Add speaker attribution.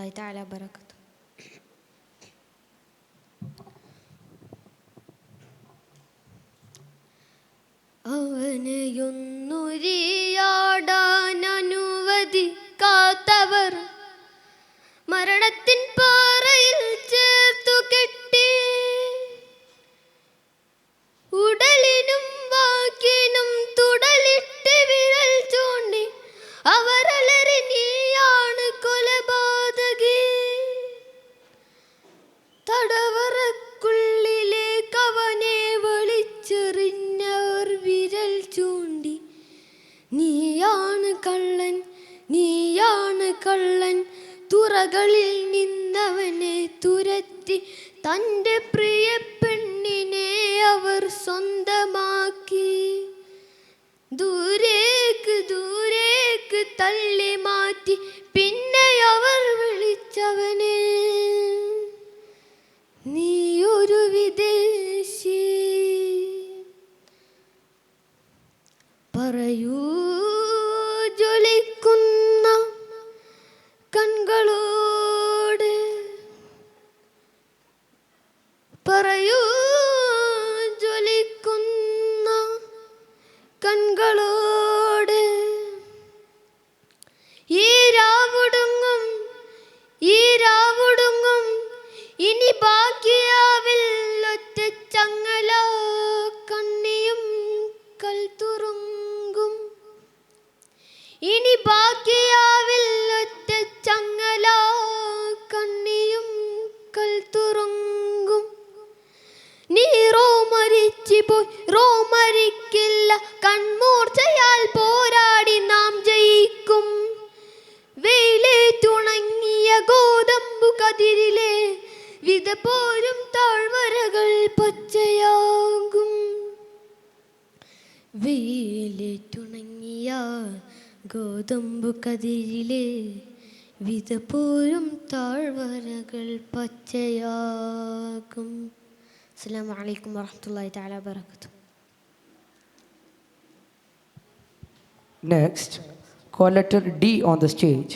Speaker 1: വറഹ്മത്തുള്ളാഹി തആല വബറകാതുഹു. അവനെയൊന്നുരിയാടാൻ അനുവദിക്കാത്തവർ മരണത്തിൻ പാറയിൽ ചേർത്തു കെട്ടി, ഉടലിനും വാക്കിനും തുടലിട്ട് വിരൽ ചൂണ്ടി അവരലറി നീയാണ് കൊലപാതകി. തടവറക്കുള്ളിലേക്ക് അവനെ വലിച്ചെറിഞ്ഞവർ വിരൽ ചൂണ്ടി നീയാണ് കള്ളൻ, നീയാണ് കള്ളൻ. തുറകളിൽ നിന്നവനെ തുരത്തി തൻ്റെ പ്രിയ പെണ്ണിനെ അവർ സ്വന്തമാക്കി. ദൂരേക്ക് ദൂരേക്ക് തള്ളി മാറ്റി പിന്നെ അവർ വിളിച്ചവനെ നീയൊരു വിദേശി. പറയൂ ജ്വലിക്കുന്ന കൺകളോട്, പറയൂ ജ്വലിക്കുന്ന കൺകളോട്, ഈ രാവുടുങ്ങും ഇനി ബാക്കിയാവിൽ ഒറ്റ ചങ്ങല കണ്ണിയും കൽത്തുറുങ്കും. ഇനി ബാക്കിയാവിൽ ഒറ്റ ചങ്ങല കണ്ണിയും കൽത്തുറുങ്കും. നീ റോമരിച്ചു പോയി റോമരിക്കില്ല, കൺമൂർച്ചയാൽ പോരാടി നാം ജയിക്കും. വെയിലേറ്റുണങ്ങിയ ഗോതമ്പു കതിരിലെ വിത പോരും താഴ്വരകൾ പച്ചയാകും. വെയിലേറ്റുണങ്ങിയ ഗോതമ്പു കതിരിലെ വിത പോരും താഴ്വരകൾ പച്ചയാകും. അസ്സലാമു അലൈക്കും വറഹ്മത്തുള്ളാഹി തആല വബറകാതുഹു.
Speaker 2: Next, call letter D on the stage.